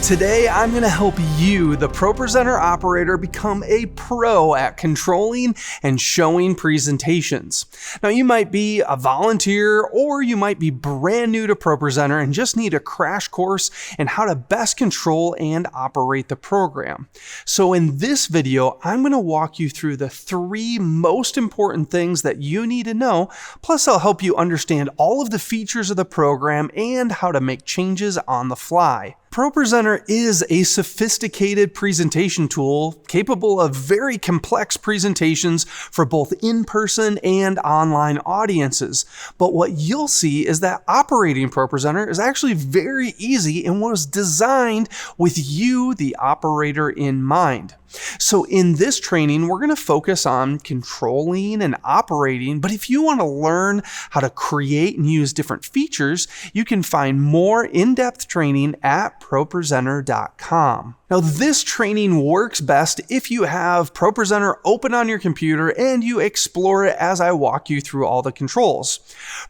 Today, I'm going to help you, the ProPresenter operator, become a pro at controlling and showing presentations. Now, you might be a volunteer or you might be brand new to ProPresenter and just need a crash course in how to best control and operate the program. So in this video, I'm going to walk you through the 3 most important things that you need to know, plus I'll help you understand all of the features of the program and how to make changes on the fly. ProPresenter is a sophisticated presentation tool capable of very complex presentations for both in-person and online audiences. But what you'll see is that operating ProPresenter is actually very easy and was designed with you, the operator, in mind. So in this training, we're going to focus on controlling and operating, but if you want to learn how to create and use different features, you can find more in-depth training at ProPresenter.com. Now, this training works best if you have ProPresenter open on your computer and you explore it as I walk you through all the controls.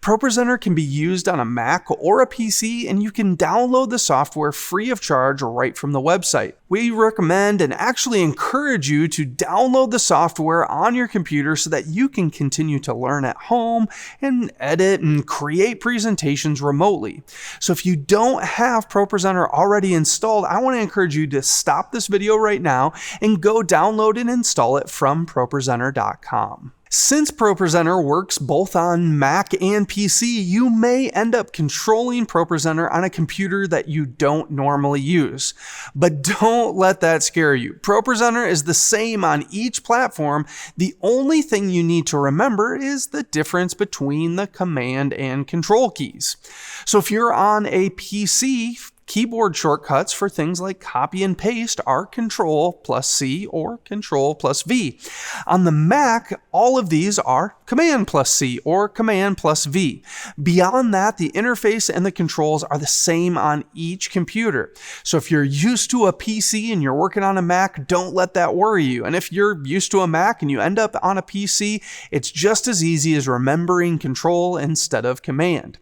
ProPresenter can be used on a Mac or a PC, and you can download the software free of charge right from the website. We recommend and actually encourage you to download the software on your computer so that you can continue to learn at home and edit and create presentations remotely. So if you don't have ProPresenter already installed, I want to encourage you to stop this video right now and go download and install it from ProPresenter.com. Since ProPresenter works both on Mac and PC, you may end up controlling ProPresenter on a computer that you don't normally use. But don't let that scare you. ProPresenter is the same on each platform. The only thing you need to remember is the difference between the command and control keys. So if you're on a PC, keyboard shortcuts for things like copy and paste are Control+C or Control+V. On the Mac, all of these are Command+C or Command+V. Beyond that, the interface and the controls are the same on each computer. So if you're used to a PC and you're working on a Mac, don't let that worry you. And if you're used to a Mac and you end up on a PC, it's just as easy as remembering Control instead of Command.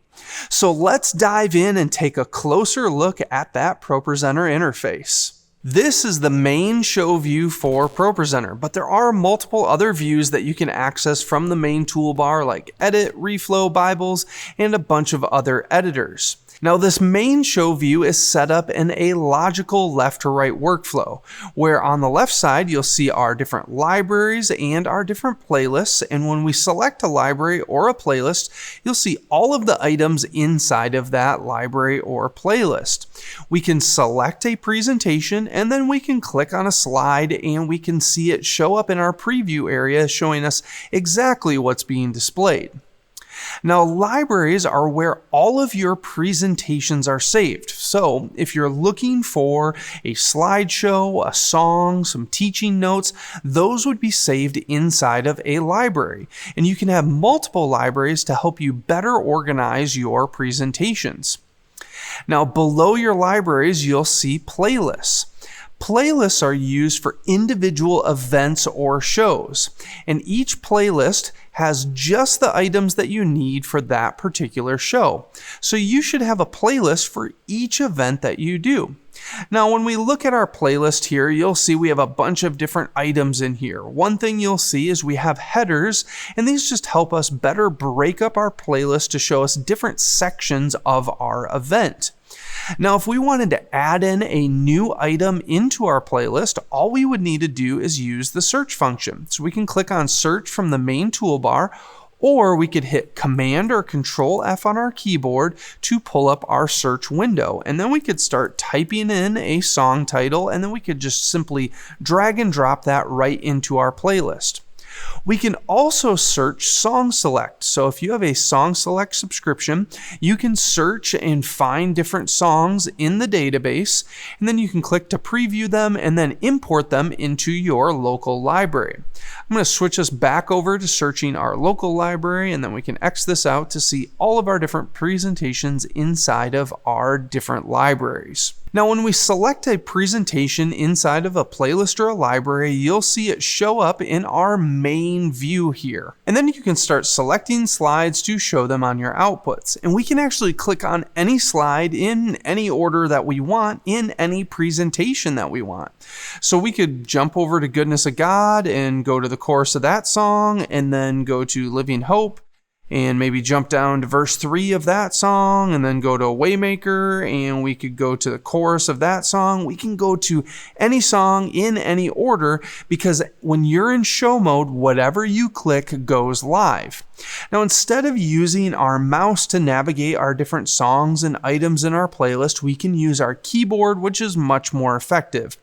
So let's dive in and take a closer look at that ProPresenter interface. This is the main show view for ProPresenter, but there are multiple other views that you can access from the main toolbar like Edit, Reflow, Bibles, and a bunch of other editors. Now, this main show view is set up in a logical left to right workflow, where on the left side, you'll see our different libraries and our different playlists. And when we select a library or a playlist, you'll see all of the items inside of that library or playlist. We can select a presentation and then we can click on a slide and we can see it show up in our preview area, showing us exactly what's being displayed. Now, libraries are where all of your presentations are saved. So if you're looking for a slideshow, a song, some teaching notes, those would be saved inside of a library. And you can have multiple libraries to help you better organize your presentations. Now, below your libraries, you'll see playlists. Playlists are used for individual events or shows, and each playlist has just the items that you need for that particular show. So you should have a playlist for each event that you do. Now, when we look at our playlist here, you'll see we have a bunch of different items in here. One thing you'll see is we have headers, and these just help us better break up our playlist to show us different sections of our event. Now, if we wanted to add in a new item into our playlist, all we would need to do is use the search function. So we can click on search from the main toolbar, or we could hit Command or Control F on our keyboard to pull up our search window. And then we could start typing in a song title, and then we could just simply drag and drop that right into our playlist. We can also search Song Select. So if you have a Song Select subscription, you can search and find different songs in the database, and then you can click to preview them and then import them into your local library. I'm going to switch us back over to searching our local library, and then we can X this out to see all of our different presentations inside of our different libraries. Now, when we select a presentation inside of a playlist or a library, you'll see it show up in our main view here. And then you can start selecting slides to show them on your outputs. And we can actually click on any slide in any order that we want in any presentation that we want. So we could jump over to Goodness of God and go to the chorus of that song, and then go to Living Hope, and maybe jump down to verse 3 of that song, and then go to Waymaker, and we could go to the chorus of that song. We can go to any song in any order, because when you're in show mode, whatever you click goes live. Now, instead of using our mouse to navigate our different songs and items in our playlist, we can use our keyboard, which is much more effective.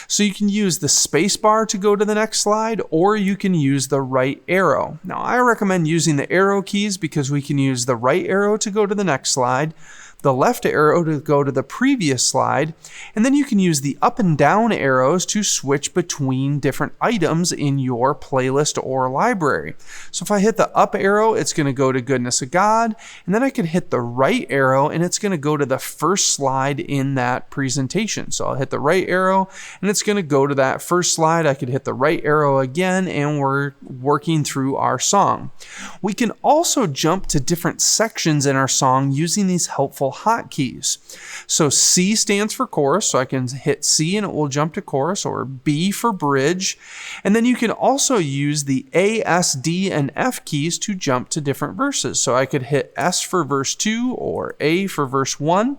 So you can use the space bar to go to the next slide, or you can use the right arrow. Now, I recommend using the arrow keys because we can use the right arrow to go to the next slide, the left arrow to go to the previous slide, and then you can use the up and down arrows to switch between different items in your playlist or library. So if I hit the up arrow, it's going to go to Goodness of God, and then I can hit the right arrow and it's going to go to the first slide in that presentation. So I'll hit the right arrow and it's going to go to that first slide. I could hit the right arrow again, and we're working through our song. We can also jump to different sections in our song using these helpful hotkeys. So C stands for chorus, so I can hit C and it will jump to chorus, or B for bridge. And then you can also use the A, S, D, and F keys to jump to different verses. So I could hit S for verse 2 or A for verse 1.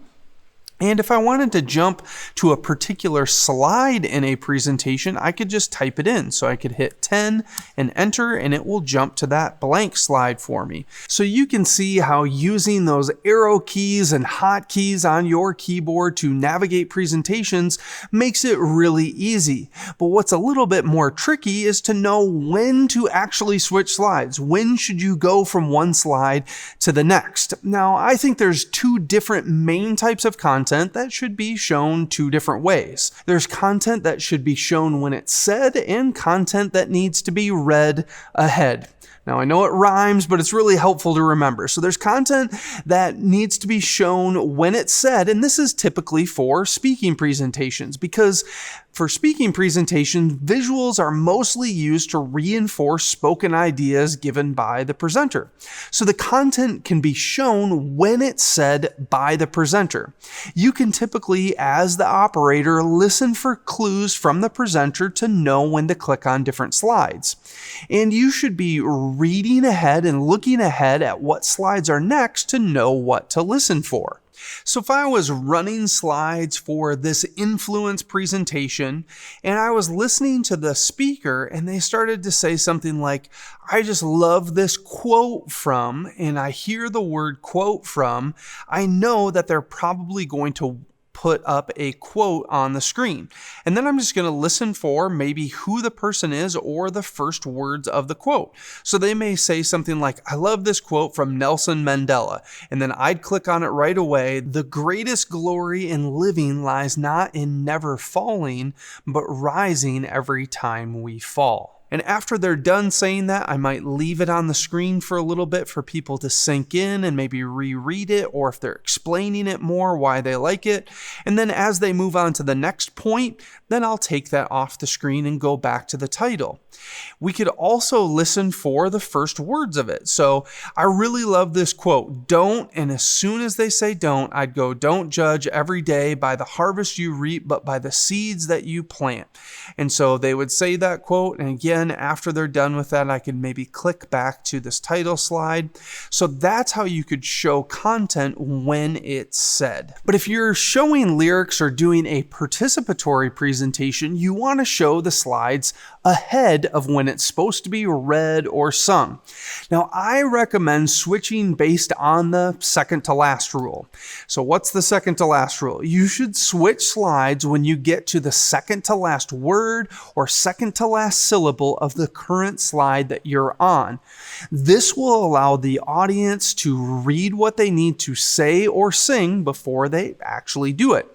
And if I wanted to jump to a particular slide in a presentation, I could just type it in. So I could hit 10 and enter, and it will jump to that blank slide for me. So you can see how using those arrow keys and hotkeys on your keyboard to navigate presentations makes it really easy. But what's a little bit more tricky is to know when to actually switch slides. When should you go from one slide to the next? Now, I think there's two different main types of content that should be shown two different ways. There's content that should be shown when it's said, and content that needs to be read ahead. Now, I know it rhymes, but it's really helpful to remember. So there's content that needs to be shown when it's said, and this is typically for speaking presentations, because for speaking presentations, visuals are mostly used to reinforce spoken ideas given by the presenter. So the content can be shown when it's said by the presenter. You can typically, as the operator, listen for clues from the presenter to know when to click on different slides. And you should be reading ahead and looking ahead at what slides are next to know what to listen for. So if I was running slides for this influence presentation and I was listening to the speaker and they started to say something like, I just love this quote from, and I hear the word quote from, I know that they're probably going to put up a quote on the screen. And then I'm just going to listen for maybe who the person is or the first words of the quote. So they may say something like, I love this quote from Nelson Mandela. And then I'd click on it right away. The greatest glory in living lies not in never falling, but rising every time we fall. And after they're done saying that, I might leave it on the screen for a little bit for people to sink in and maybe reread it, or if they're explaining it more, why they like it. And then as they move on to the next point, then I'll take that off the screen and go back to the title. We could also listen for the first words of it. So I really love this quote, don't, and as soon as they say don't, I'd go, don't judge every day by the harvest you reap, but by the seeds that you plant. And so they would say that quote, and again, after they're done with that, I could maybe click back to this title slide. So that's how you could show content when it's said. But if you're showing lyrics or doing a participatory presentation, you want to show the slides ahead of when it's supposed to be read or sung. Now, I recommend switching based on the second to last rule. So what's the second to last rule? You should switch slides when you get to the second to last word or second to last syllable people of the current slide that you're on. This will allow the audience to read what they need to say or sing before they actually do it.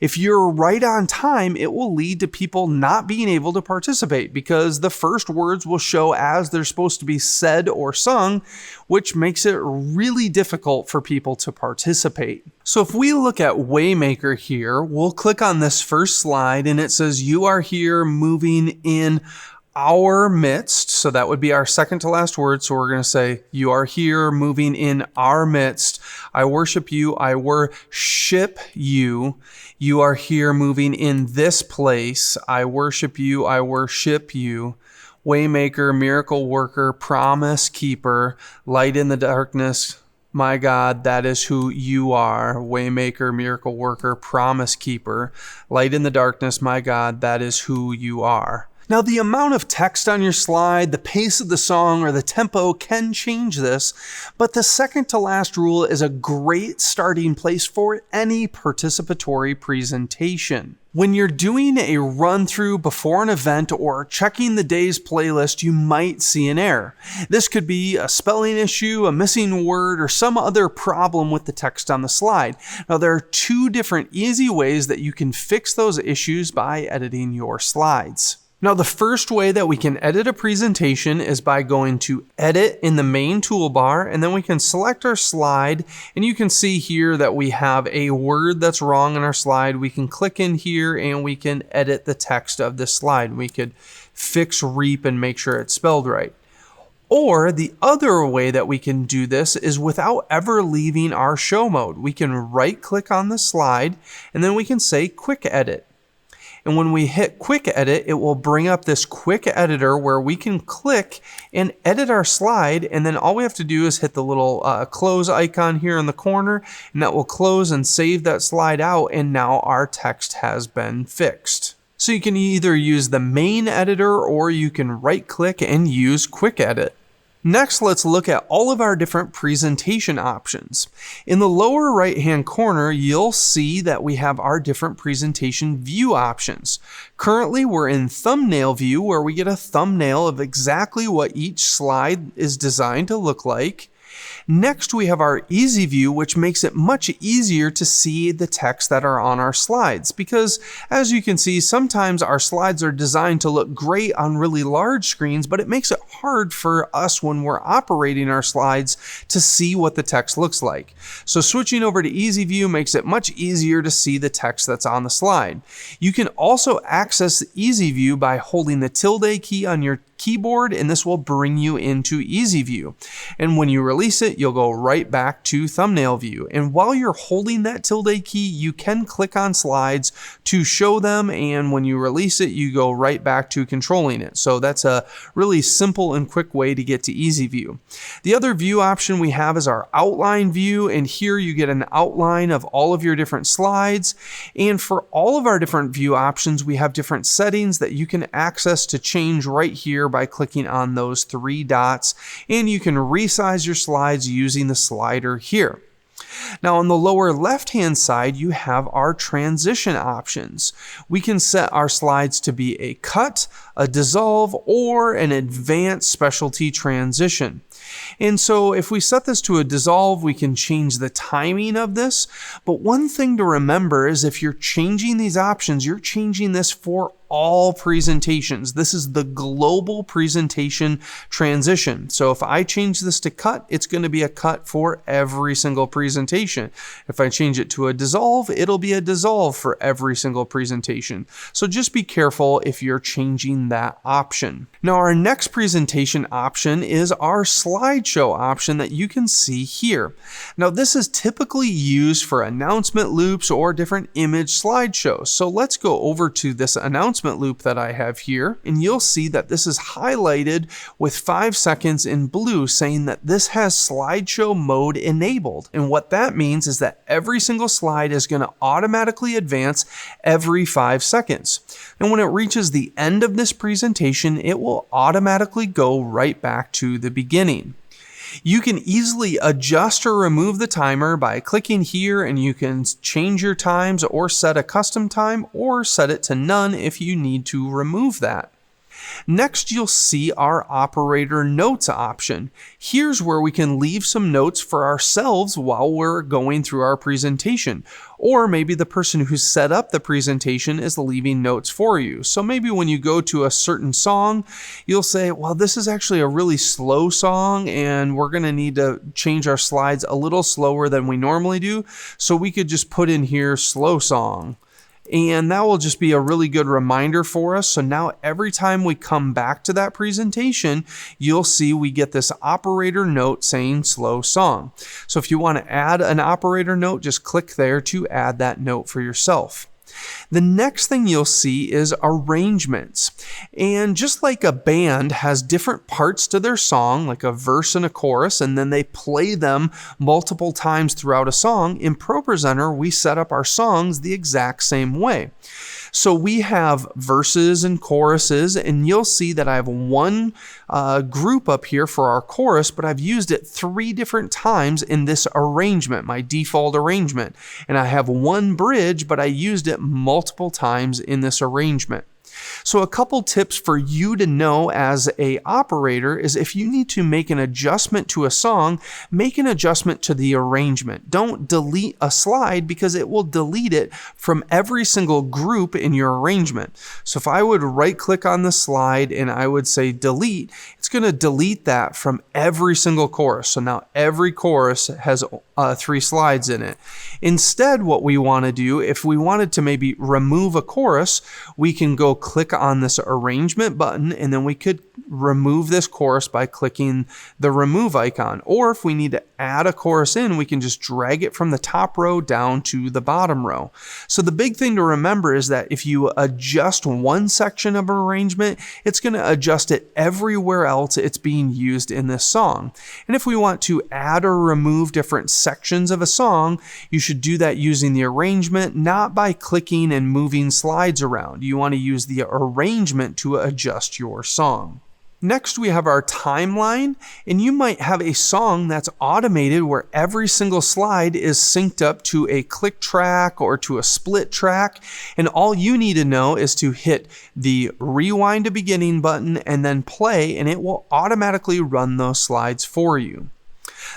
If you're right on time, it will lead to people not being able to participate because the first words will show as they're supposed to be said or sung, which makes it really difficult for people to participate. So if we look at Waymaker here, we'll click on this first slide and it says, "You are here moving in our midst." So that would be our second to last word. So we're going to say, "You are here moving in our midst. I worship you. I worship you. You are here moving in this place. I worship you. I worship you. Waymaker, miracle worker, promise keeper, light in the darkness. My God, that is who you are. Waymaker, miracle worker, promise keeper, light in the darkness. My God, that is who you are." Now, the amount of text on your slide, the pace of the song, or the tempo can change this, but the second to last rule is a great starting place for any participatory presentation. When you're doing a run through before an event or checking the day's playlist, you might see an error. This could be a spelling issue, a missing word, or some other problem with the text on the slide. Now, there are two different easy ways that you can fix those issues by editing your slides. Now, the first way that we can edit a presentation is by going to Edit in the main toolbar, and then we can select our slide, and you can see here that we have a word that's wrong in our slide. We can click in here and we can edit the text of this slide. We could fix REAP and make sure it's spelled right. Or the other way that we can do this is without ever leaving our show mode. We can right click on the slide, and then we can say Quick Edit. And when we hit Quick Edit, it will bring up this quick editor where we can click and edit our slide. And then all we have to do is hit the little close icon here in the corner, and that will close and save that slide out. And now our text has been fixed. So you can either use the main editor or you can right click and use Quick Edit. Next, let's look at all of our different presentation options. In the lower right-hand corner, you'll see that we have our different presentation view options. Currently, we're in thumbnail view, where we get a thumbnail of exactly what each slide is designed to look like. Next, we have our easy view, which makes it much easier to see the text that are on our slides, because as you can see, sometimes our slides are designed to look great on really large screens, but it makes it hard for us when we're operating our slides to see what the text looks like. So switching over to easy view makes it much easier to see the text that's on the slide. You can also access easy view by holding the tilde key on your keyboard, and this will bring you into easy view. And when you release it, you'll go right back to thumbnail view. And while you're holding that tilde key, you can click on slides to show them, and when you release it, you go right back to controlling it. So that's a really simple and quick way to get to easy view. The other view option we have is our outline view, and here you get an outline of all of your different slides. And for all of our different view options, we have different settings that you can access to change right here by clicking on those three dots, and you can resize your slides using the slider here. Now on the lower left hand side, you have our transition options. We can set our slides to be a cut, a dissolve, or an advanced specialty transition. And so if we set this to a dissolve, we can change the timing of this. But one thing to remember is if you're changing these options, you're changing this for all presentations. This is the global presentation transition. So if I change this to cut, it's going to be a cut for every single presentation. If I change it to a dissolve, it'll be a dissolve for every single presentation. So just be careful if you're changing that option. Now our next presentation option is our slideshow option that you can see here. Now this is typically used for announcement loops or different image slideshows. So let's go over to this announcement loop that I have here, and you'll see that this is highlighted with 5 seconds in blue, saying that this has slideshow mode enabled. And what that means is that every single slide is going to automatically advance every 5 seconds. And when it reaches the end of this presentation, it will automatically go right back to the beginning. You can easily adjust or remove the timer by clicking here, and you can change your times or set a custom time or set it to none if you need to remove that. Next, you'll see our operator notes option. Here's where we can leave some notes for ourselves while we're going through our presentation. Or maybe the person who set up the presentation is leaving notes for you. So maybe when you go to a certain song, you'll say, well, this is actually a really slow song and we're going to need to change our slides a little slower than we normally do. So we could just put in here slow song. And that will just be a really good reminder for us. So now every time we come back to that presentation, you'll see we get this operator note saying slow song. So if you want to add an operator note, just click there to add that note for yourself. The next thing you'll see is arrangements. And just like a band has different parts to their song, like a verse and a chorus, and then they play them multiple times throughout a song, in ProPresenter, we set up our songs the exact same way. So we have verses and choruses, and you'll see that I have one group up here for our chorus, but I've used it 3 different times in this arrangement, my default arrangement. And I have one bridge, but I used it multiple times in this arrangement. So a couple tips for you to know as an operator is if you need to make an adjustment to a song, make an adjustment to the arrangement. Don't delete a slide because it will delete it from every single group in your arrangement. So if I would right click on the slide and I would say delete, it's going to delete that from every single chorus. So now every chorus has 3 slides in it. Instead, what we want to do, if we wanted to maybe remove a chorus, we can go click on this arrangement button and then we could remove this chorus by clicking the remove icon. Or if we need to add a chorus in, we can just drag it from the top row down to the bottom row. So the big thing to remember is that if you adjust one section of an arrangement, it's going to adjust it everywhere else it's being used in this song. And if we want to add or remove different sections of a song, you should do that using the arrangement, not by clicking and moving slides around. You want to use the arrangement to adjust your song. Next, we have our timeline, and you might have a song that's automated where every single slide is synced up to a click track or to a split track, and all you need to know is to hit the rewind to beginning button and then play, and it will automatically run those slides for you.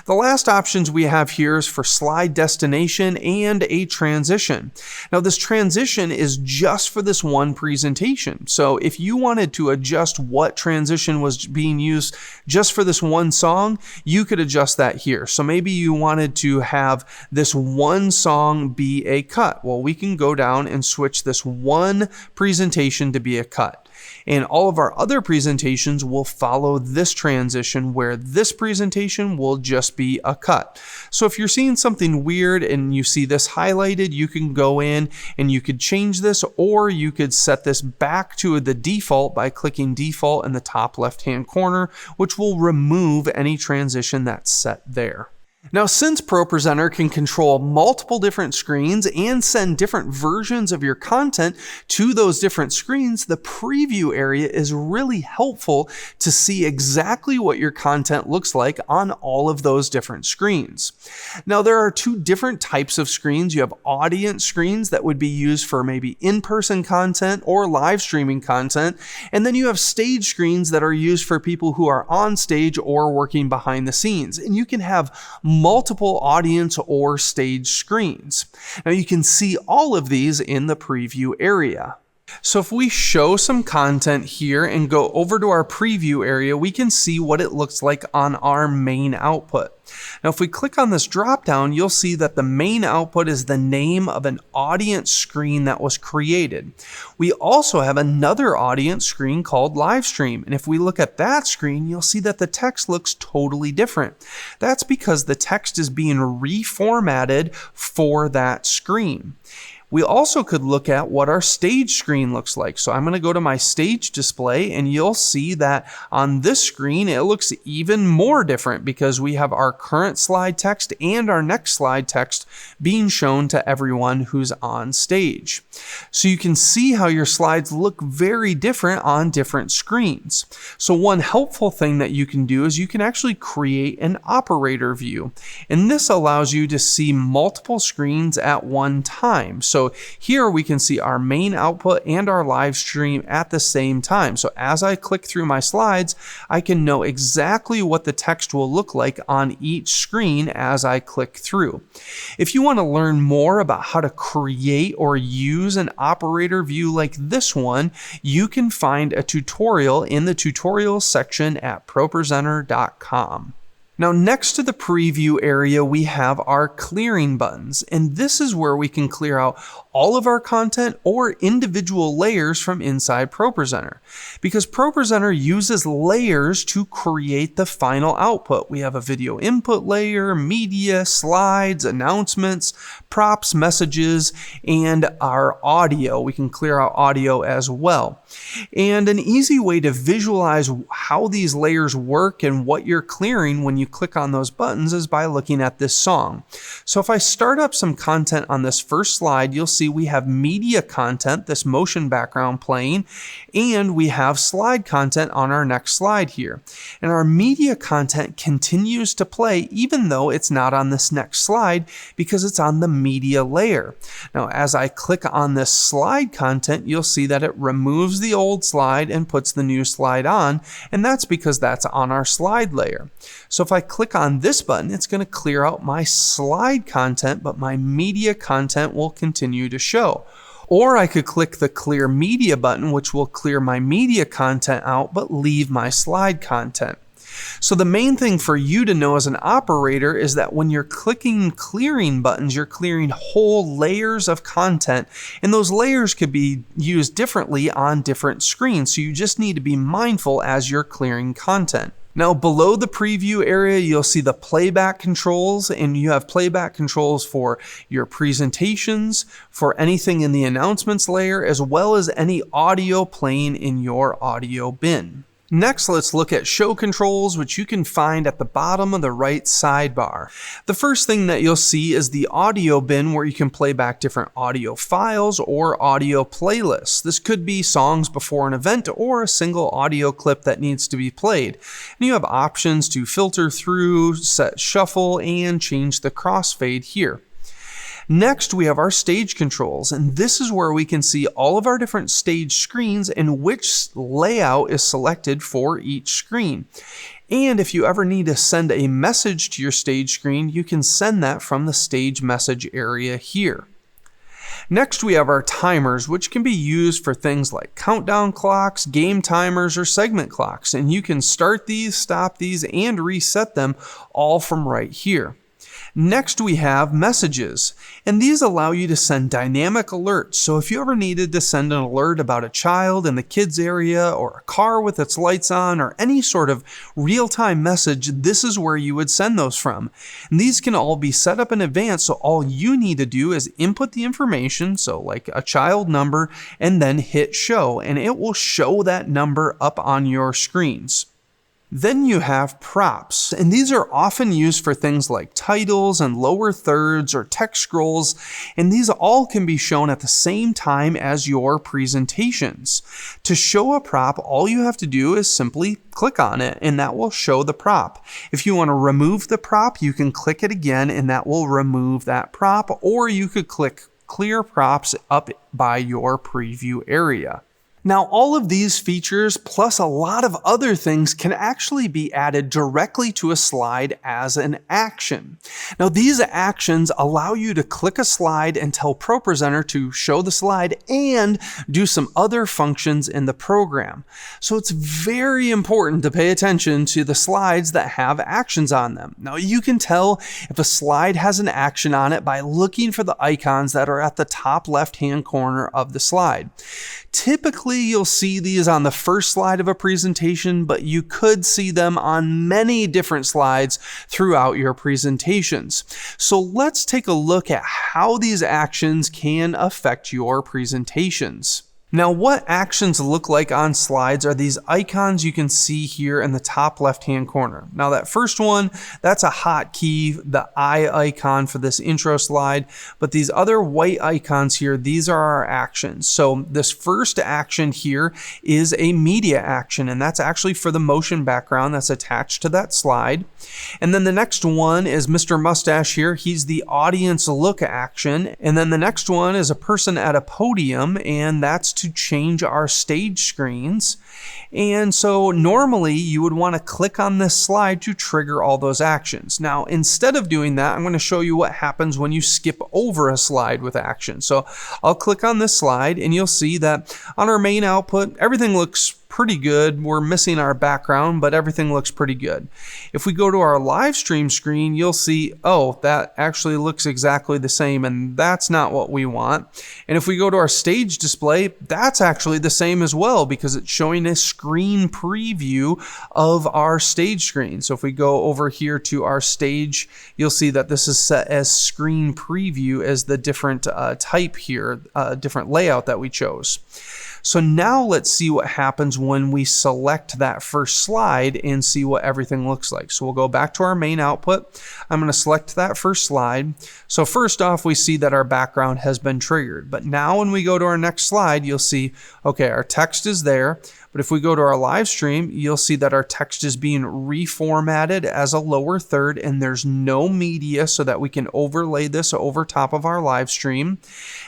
The last options we have here is for slide destination and a transition. Now this transition is just for this one presentation. So if you wanted to adjust what transition was being used just for this one song, you could adjust that here. So maybe you wanted to have this one song be a cut. Well, we can go down and switch this one presentation to be a cut. And all of our other presentations will follow this transition where this presentation will just be a cut. So if you're seeing something weird and you see this highlighted, you can go in and you could change this, or you could set this back to the default by clicking default in the top left-hand corner, which will remove any transition that's set there. Now, since ProPresenter can control multiple different screens and send different versions of your content to those different screens, the preview area is really helpful to see exactly what your content looks like on all of those different screens. Now, there are 2 different types of screens. You have audience screens that would be used for maybe in-person content or live streaming content, and then you have stage screens that are used for people who are on stage or working behind the scenes. And you can have multiple audience or stage screens. Now you can see all of these in the preview area. So if we show some content here and go over to our preview area, we can see what it looks like on our main output. Now, if we click on this drop down, you'll see that the main output is the name of an audience screen that was created. We also have another audience screen called live stream. And if we look at that screen, you'll see that the text looks totally different. That's because the text is being reformatted for that screen. We also could look at what our stage screen looks like. So I'm going to go to my stage display, and you'll see that on this screen, it looks even more different because we have our current slide text and our next slide text being shown to everyone who's on stage. So you can see how your slides look very different on different screens. So one helpful thing that you can do is you can actually create an operator view. And this allows you to see multiple screens at one time. So So here we can see our main output and our live stream at the same time. So as I click through my slides, I can know exactly what the text will look like on each screen as I click through. If you want to learn more about how to create or use an operator view like this one, you can find a tutorial in the tutorials section at ProPresenter.com. Now, next to the preview area, we have our clearing buttons, and this is where we can clear out all of our content or individual layers from inside ProPresenter. Because ProPresenter uses layers to create the final output. We have a video input layer, media, slides, announcements, props, messages, and our audio. We can clear out audio as well. And an easy way to visualize how these layers work and what you're clearing when you click on those buttons is by looking at this song. So if I start up some content on this first slide, you'll see we have media content, this motion background playing, and we have slide content on our next slide here. And our media content continues to play even though it's not on this next slide because it's on the media layer. Now, as I click on this slide content, you'll see that it removes the old slide and puts the new slide on, and that's because that's on our slide layer. So if I click on this button, it's going to clear out my slide content, but my media content will continue to show. Or I could click the Clear Media button, which will clear my media content out, but leave my slide content. So the main thing for you to know as an operator is that when you're clicking clearing buttons, you're clearing whole layers of content, and those layers could be used differently on different screens. So you just need to be mindful as you're clearing content. Now, below the preview area, you'll see the playback controls, and you have playback controls for your presentations, for anything in the announcements layer, as well as any audio playing in your audio bin. Next, let's look at show controls, which you can find at the bottom of the right sidebar. The first thing that you'll see is the audio bin, where you can play back different audio files or audio playlists. This could be songs before an event or a single audio clip that needs to be played. And you have options to filter through, set shuffle, and change the crossfade here. Next, we have our stage controls, and this is where we can see all of our different stage screens and which layout is selected for each screen. And if you ever need to send a message to your stage screen, you can send that from the stage message area here. Next, we have our timers, which can be used for things like countdown clocks, game timers, or segment clocks, and you can start these, stop these, and reset them all from right here. Next, we have messages, and these allow you to send dynamic alerts. So if you ever needed to send an alert about a child in the kids area or a car with its lights on or any sort of real-time message, this is where you would send those from. And these can all be set up in advance, so all you need to do is input the information, so like a child number, and then hit show, and it will show that number up on your screens. Then you have props, and these are often used for things like titles and lower thirds or text scrolls, and these all can be shown at the same time as your presentations. To show a prop, all you have to do is simply click on it, and that will show the prop. If you want to remove the prop, you can click it again, and that will remove that prop, or you could click Clear Props up by your preview area. Now, all of these features, plus a lot of other things, can actually be added directly to a slide as an action. Now, these actions allow you to click a slide and tell ProPresenter to show the slide and do some other functions in the program. So it's very important to pay attention to the slides that have actions on them. Now, you can tell if a slide has an action on it by looking for the icons that are at the top left-hand corner of the slide. Typically, you'll see these on the first slide of a presentation, but you could see them on many different slides throughout your presentations. So let's take a look at how these actions can affect your presentations. Now, what actions look like on slides are these icons you can see here in the top left-hand corner. Now, that first one, that's a hotkey, the eye icon for this intro slide, but these other white icons here, these are our actions. So this first action here is a media action, and that's actually for the motion background that's attached to that slide. And then the next one is Mr. Mustache here. He's the audience look action. And then the next one is a person at a podium, and that's to change our stage screens. And so normally you would want to click on this slide to trigger all those actions. Now, instead of doing that, I'm going to show you what happens when you skip over a slide with action. So I'll click on this slide and you'll see that on our main output, everything looks pretty good. We're missing our background, but everything looks pretty good. If we go to our live stream screen, you'll see, oh, that actually looks exactly the same, and that's not what we want. And if we go to our stage display, that's actually the same as well, because it's showing a screen preview of our stage screen. So if we go over here to our stage, you'll see that this is set as screen preview as the different type here, different layout that we chose. So now let's see what happens when we select that first slide and see what everything looks like. So we'll go back to our main output. I'm going to select that first slide. So first off, we see that our background has been triggered. But now when we go to our next slide, you'll see, okay, our text is there. But if we go to our live stream, you'll see that our text is being reformatted as a lower third, and there's no media so that we can overlay this over top of our live stream.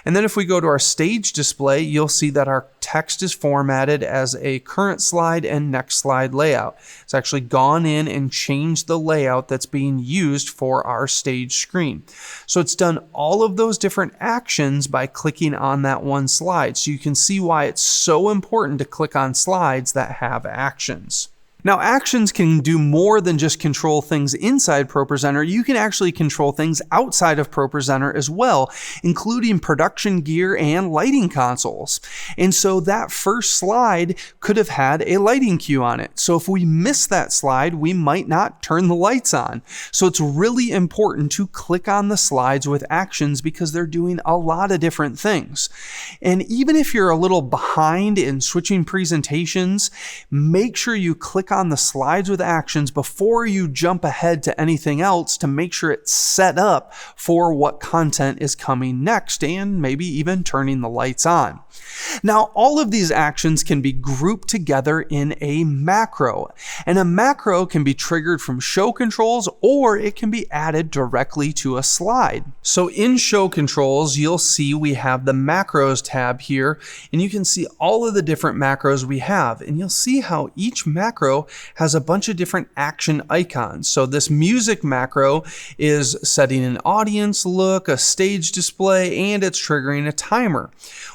And then if we go to our stage display, you'll see that our text is formatted as a current slide and next slide layout. It's actually gone in and changed the layout that's being used for our stage screen. So it's done all of those different actions by clicking on that one slide. So you can see why it's so important to click on slides that have actions. Now, actions can do more than just control things inside ProPresenter. You can actually control things outside of ProPresenter as well, including production gear and lighting consoles. And so that first slide could have had a lighting cue on it. So if we miss that slide, we might not turn the lights on. So it's really important to click on the slides with actions because they're doing a lot of different things. And even if you're a little behind in switching presentations, make sure you click on the slides with actions before you jump ahead to anything else to make sure it's set up for what content is coming next and maybe even turning the lights on. Now, all of these actions can be grouped together in a macro, and a macro can be triggered from show controls or it can be added directly to a slide. So in show controls, you'll see we have the macros tab here, and you can see all of the different macros we have, and you'll see how each macro has a bunch of different action icons. So this music macro is setting an audience look, a stage display, and it's triggering a timer.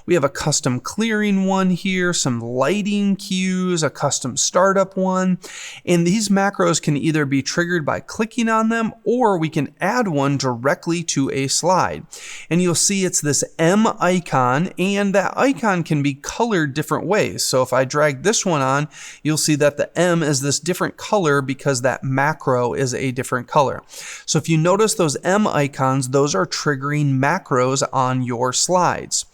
We have a custom clearing one here, some lighting cues, a custom startup one, and these macros can either be triggered by clicking on them or we can add one directly to a slide. And you'll see it's this M icon, and that icon can be colored different ways. So if I drag this one on, you'll see that the M is this different color because that macro is a different color. So if you notice those M icons, those are triggering macros on your slides.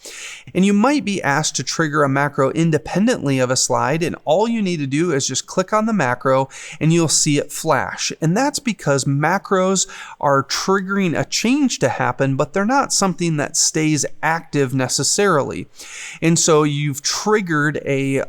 And you might be asked to trigger a macro independently of a slide, and all you need to do is just click on the macro and you'll see it flash. And that's because macros are triggering a change to happen, but they're not something that stays active necessarily. And so you've triggered a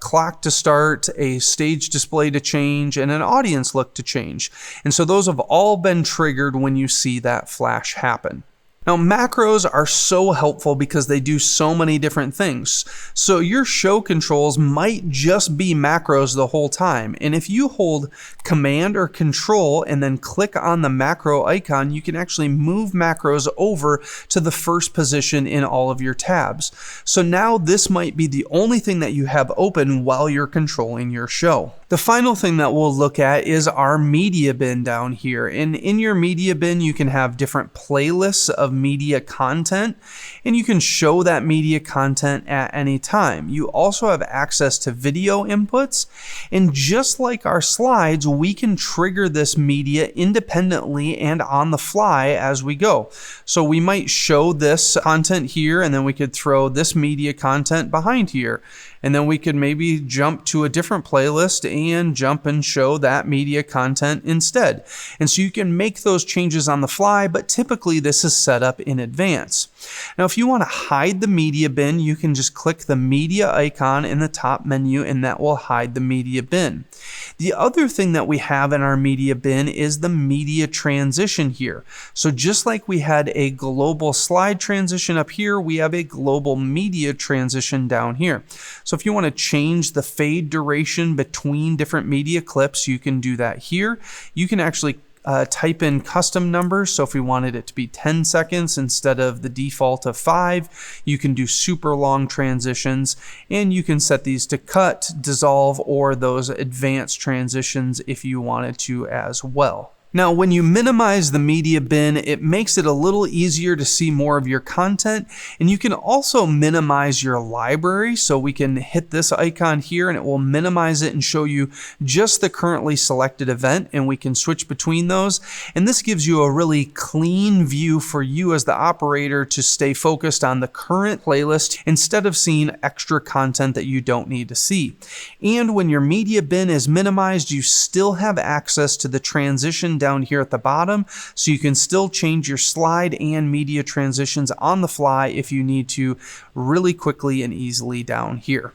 clock to start, a stage display to change, and an audience look to change. And so those have all been triggered when you see that flash happen. Now, macros are so helpful because they do so many different things. So your show controls might just be macros the whole time. And if you hold Command or Control and then click on the macro icon, you can actually move macros over to the first position in all of your tabs. So now this might be the only thing that you have open while you're controlling your show. The final thing that we'll look at is our media bin down here. And in your media bin, you can have different playlists of media content, and you can show that media content at any time. You also have access to video inputs, and just like our slides, we can trigger this media independently and on the fly as we go. So we might show this content here, and then we could throw this media content behind here. And then we could maybe jump to a different playlist and jump and show that media content instead. And so you can make those changes on the fly, but typically this is set up in advance. Now, if you want to hide the media bin, you can just click the media icon in the top menu, and that will hide the media bin. The other thing that we have in our media bin is the media transition here. So just like we had a global slide transition up here, we have a global media transition down here. So if you want to change the fade duration between different media clips, you can do that here. You can actually type in custom numbers. So if we wanted it to be 10 seconds instead of the default of 5, you can do super long transitions, and you can set these to cut, dissolve, or those advanced transitions if you wanted to as well. Now, when you minimize the media bin, it makes it a little easier to see more of your content, and you can also minimize your library. So we can hit this icon here and it will minimize it and show you just the currently selected event, and we can switch between those. And this gives you a really clean view for you as the operator to stay focused on the current playlist instead of seeing extra content that you don't need to see. And when your media bin is minimized, you still have access to the transition down here at the bottom, so you can still change your slide and media transitions on the fly if you need to really quickly and easily down here.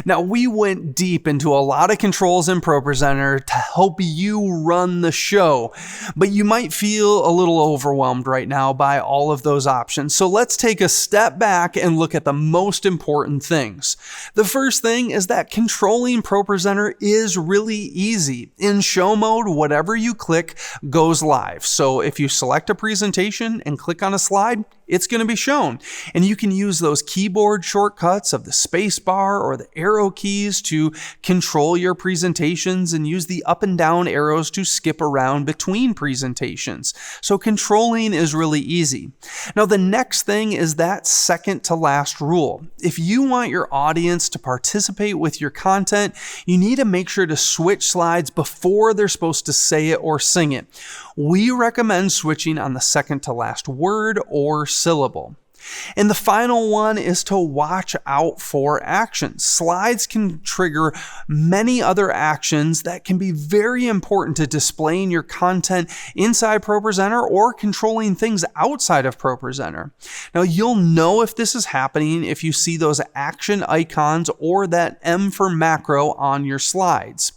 Now, we went deep into a lot of controls in ProPresenter to help you run the show, but you might feel a little overwhelmed right now by all of those options. So let's take a step back and look at the most important things. The first thing is that controlling ProPresenter is really easy. In show mode, whatever you click goes live. So if you select a presentation and click on a slide, it's going to be shown. And you can use those keyboard shortcuts of the space bar or the arrow keys to control your presentations, and use the up and down arrows to skip around between presentations. So controlling is really easy. Now, the next thing is that second to last rule. If you want your audience to participate with your content, you need to make sure to switch slides before they're supposed to say it or sing it. We recommend switching on the second to last word or syllable. And the final one is to watch out for actions. Slides can trigger many other actions that can be very important to displaying your content inside ProPresenter or controlling things outside of ProPresenter. Now, you'll know if this is happening if you see those action icons or that M for macro on your slides.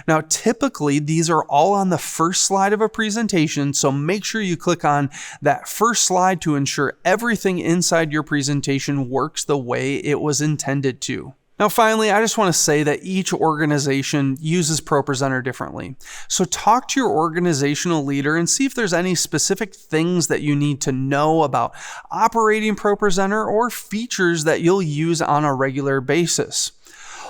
Now, typically, these are all on the first slide of a presentation, so make sure you click on that first slide to ensure everything inside your presentation works the way it was intended to. Now, finally, I just want to say that each organization uses ProPresenter differently. So talk to your organizational leader and see if there's any specific things that you need to know about operating ProPresenter or features that you'll use on a regular basis.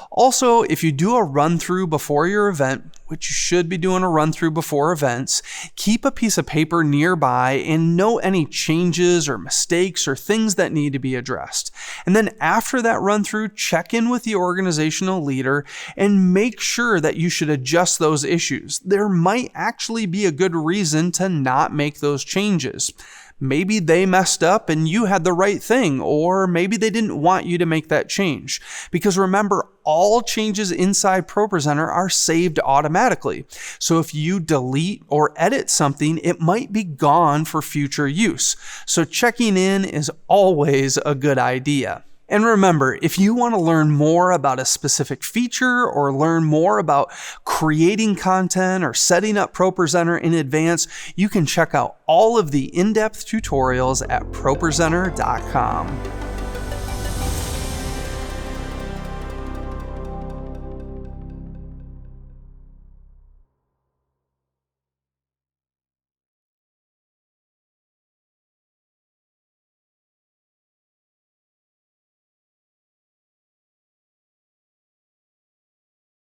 Also, if you do a run-through before your event, which you should be doing a run-through before events, keep a piece of paper nearby and note any changes or mistakes or things that need to be addressed. And then after that run-through, check in with the organizational leader and make sure that you should adjust those issues. There might actually be a good reason to not make those changes. Maybe they messed up and you had the right thing, or maybe they didn't want you to make that change. Because remember, all changes inside ProPresenter are saved automatically. So if you delete or edit something, it might be gone for future use. So checking in is always a good idea. And remember, if you want to learn more about a specific feature or learn more about creating content or setting up ProPresenter in advance, you can check out all of the in-depth tutorials at ProPresenter.com.